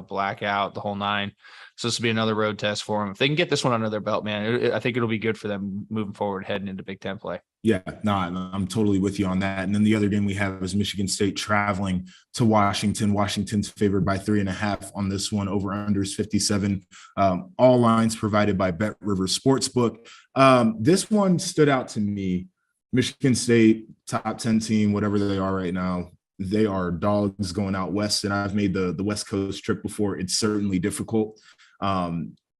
blackout, the whole 9. So this will be another road test for them. If they can get this one under their belt, man, I think it'll be good for them moving forward, heading into Big Ten play. Yeah, no, I'm totally with you on that. And then the other game we have is Michigan State traveling to Washington. Washington's favored by 3.5 on this one. Over unders 57. All lines provided by Bet River Sportsbook. This one stood out to me. Michigan State, top 10 team, whatever they are right now. They are dogs going out west, and I've made the West Coast trip before. It's certainly difficult.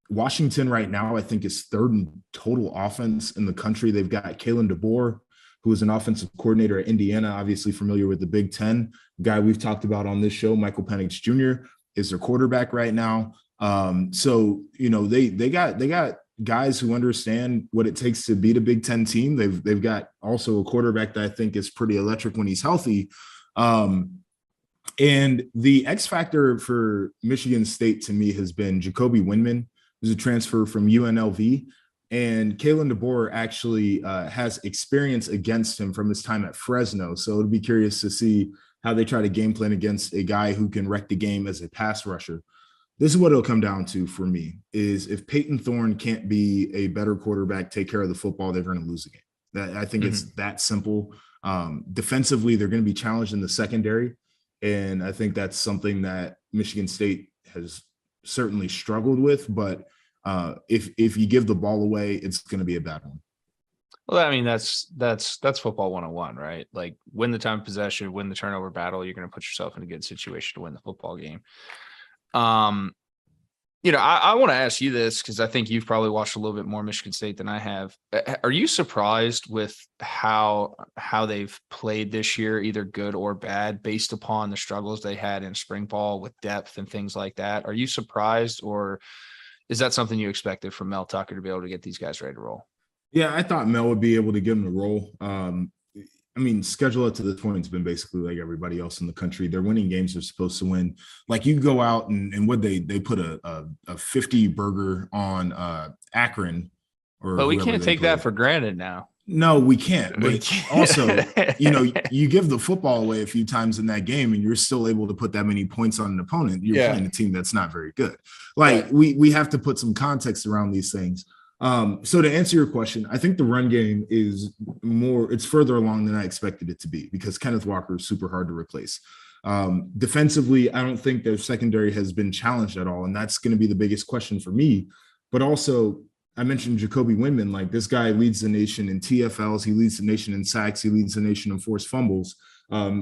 Washington right now, I think, is 3rd in total offense in the country. They've got Kalen DeBoer, who is an offensive coordinator at Indiana, obviously familiar with the Big Ten. Guy we've talked about on this show, Michael Penix Jr., is their quarterback right now. So they got guys who understand what it takes to beat a Big Ten team. They've got also a quarterback that I think is pretty electric when he's healthy. And the X factor for Michigan State to me has been Jacoby Windman, who's a transfer from UNLV. And Kalen DeBoer actually has experience against him from his time at Fresno. So it'll be curious to see how they try to game plan against a guy who can wreck the game as a pass rusher. This is what it'll come down to for me, is if Peyton Thorne can't be a better quarterback, take care of the football, they're going to lose the game. I think it's that simple. Defensively, they're going to be challenged in the secondary. And I think that's something that Michigan State has certainly struggled with. But if you give the ball away, it's going to be a bad one. Well, I mean, that's football 101, right? Like, win the time of possession, win the turnover battle. You're going to put yourself in a good situation to win the football game. I want to ask you this, because I think you've probably watched a little bit more Michigan State than I have. Are you surprised with how they've played this year, either good or bad, based upon the struggles they had in spring ball with depth and things like that? Are you surprised, or is that something you expected from Mel Tucker to be able to get these guys ready to roll? Yeah, I thought Mel would be able to give them a roll. Schedule up to this point has been basically like everybody else in the country. They're winning games they're supposed to win. Like, you go out and what they put a 50 burger on Akron. But we can't take that for granted now. No, we can't. We But can't. also, you give the football away a few times in that game and you're still able to put that many points on an opponent. You're playing a team that's not very good. Like Right. we have to put some context around these things. So to answer your question, I think the run game it's further along than I expected it to be because Kenneth Walker is super hard to replace. Defensively, I don't think their secondary has been challenged at all. And that's going to be the biggest question for me. But also, I mentioned Jacoby Windman. Like this guy leads the nation in TFLs. He leads the nation in sacks. He leads the nation in forced fumbles.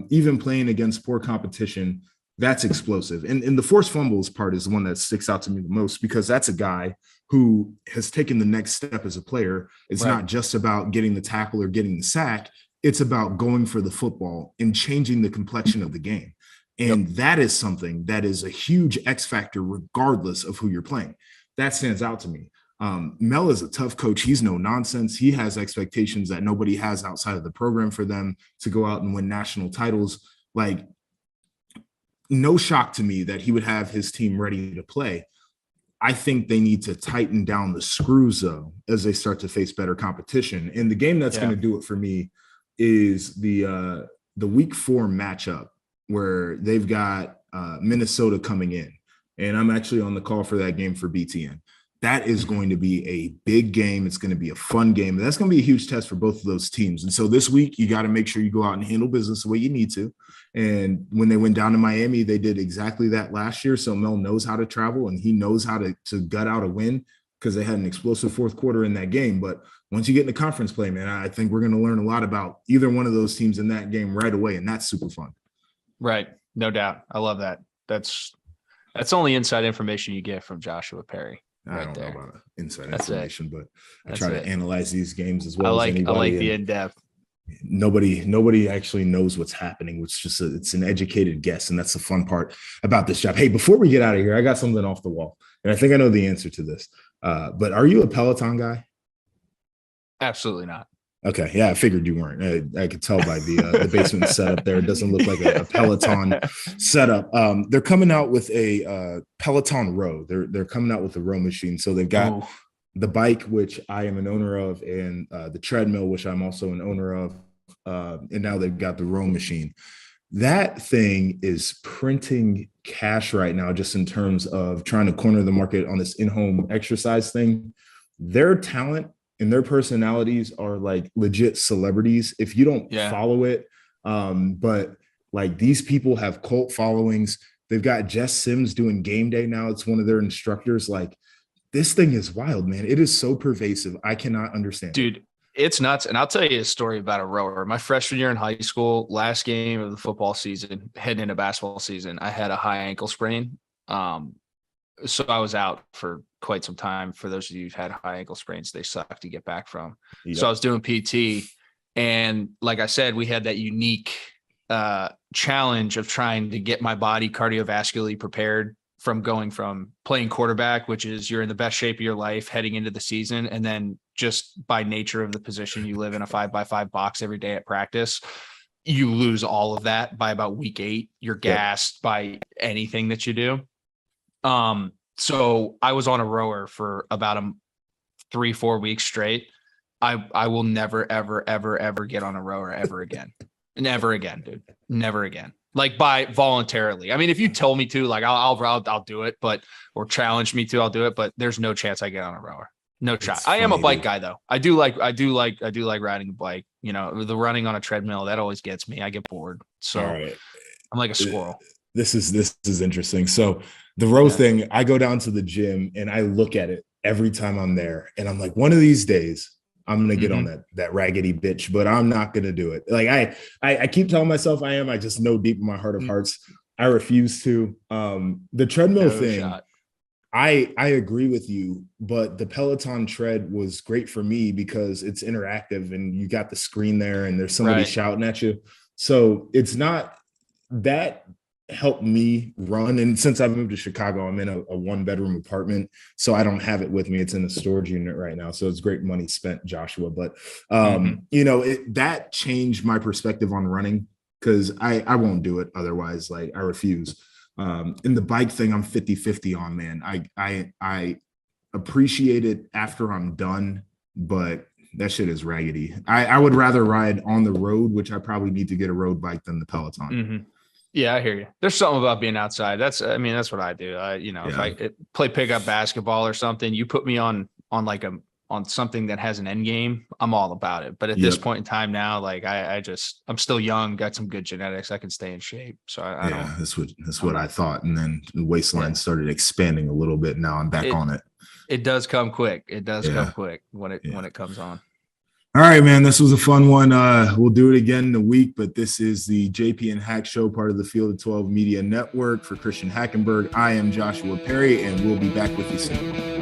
Even playing against poor competition, that's explosive. And the forced fumbles part is the one that sticks out to me the most because that's a guy who has taken the next step as a player. It's not just about getting the tackle or getting the sack. It's about going for the football and changing the complexion of the game. And that is something that is a huge X factor regardless of who you're playing. That stands out to me. Mel is a tough coach. He's no nonsense. He has expectations that nobody has outside of the program for them to go out and win national titles. Like, no shock to me that he would have his team ready to play. I think they need to tighten down the screws, though, as they start to face better competition. And the game that's going to do it for me is the week 4 matchup where they've got Minnesota coming in. And I'm actually on the call for that game for BTN. That is going to be a big game. It's going to be a fun game. And that's going to be a huge test for both of those teams. And so this week, you got to make sure you go out and handle business the way you need to. And when they went down to Miami, they did exactly that last year. So Mel knows how to travel and he knows how to gut out a win because they had an explosive fourth quarter in that game. But once you get into conference play, man, I think we're going to learn a lot about either one of those teams in that game right away. And that's super fun. Right. No doubt. I love that. That's only inside information you get from Joshua Perry. I don't know about inside information, but I try to analyze these games as well as anybody. I like the in-depth. Nobody actually knows what's happening, which just it's an educated guess, and that's the fun part about this job. Hey, before we get out of here, I got something off the wall, and I think I know the answer to this. But are you a Peloton guy? Absolutely not. Okay, yeah, I figured you weren't. I could tell by the basement setup there. It doesn't look like a Peloton setup. They're coming out with a Peloton row. They're coming out with a row machine. So they've got the bike, which I am an owner of, and the treadmill, which I'm also an owner of. And now they've got the row machine. That thing is printing cash right now, just in terms of trying to corner the market on this in-home exercise thing. Their talent and their personalities are like legit celebrities if you don't follow it. But like these people have cult followings. They've got Jess Sims doing game day now. It's one of their instructors. Like this thing is wild, man. It is so pervasive. I cannot understand. Dude, it's nuts. And I'll tell you a story about a rower. My freshman year in high school, last game of the football season, heading into basketball season, I had a high ankle sprain. So I was out for quite some time. For those of you who've had high ankle sprains, they suck to get back from. Yep. So I was doing PT. And like I said, we had that unique challenge of trying to get my body cardiovascularly prepared from going from playing quarterback, which is you're in the best shape of your life heading into the season. And then just by nature of the position, you live in a 5x5 box every day at practice. You lose all of that by about week 8. You're gassed by anything that you do. So I was on a rower for about 3-4 weeks straight. I will never, ever, ever, ever get on a rower ever again. Never again, dude. Never again. Like by voluntarily. I mean, if you told me to, like I'll do it, or challenge me to, I'll do it, but there's no chance I get on a rower. No shot. I am a bike guy though. I do like riding a bike. You know, the running on a treadmill, that always gets me. I get bored. So I'm like a squirrel. This is interesting. So the row thing, I go down to the gym and I look at it every time I'm there. And I'm like, one of these days I'm going to get on that raggedy bitch, but I'm not going to do it. Like I keep telling myself I am. I just know deep in my heart of hearts, I refuse to. The treadmill thing, I agree with you, but the Peloton tread was great for me because it's interactive and you got the screen there and there's somebody shouting at you. So it's not that helped me run. And since I moved to Chicago, I'm in a 1-bedroom apartment, so I don't have it with me. It's in a storage unit right now. So it's great money spent, Joshua. But, that changed my perspective on running because I won't do it otherwise. Like I refuse. In the bike thing, I'm 50-50 on, man. I appreciate it after I'm done, but that shit is raggedy. I would rather ride on the road, which I probably need to get a road bike than the Peloton. Mm-hmm. Yeah, I hear you. There's something about being outside. That's what I do. If I play pickup basketball or something, you put me on something that has an end game, I'm all about it. But at this point in time now, like I'm still young, got some good genetics. I can stay in shape. So I don't. That's what I thought. And then the waistline started expanding a little bit. Now I'm back on it. It does come quick. It does come quick when it comes on. All right, man. This was a fun one. We'll do it again in a week, but this is the JP and Hack Show, part of the Field of 12 Media Network. For Christian Hackenberg, I am Joshua Perry, and we'll be back with you soon.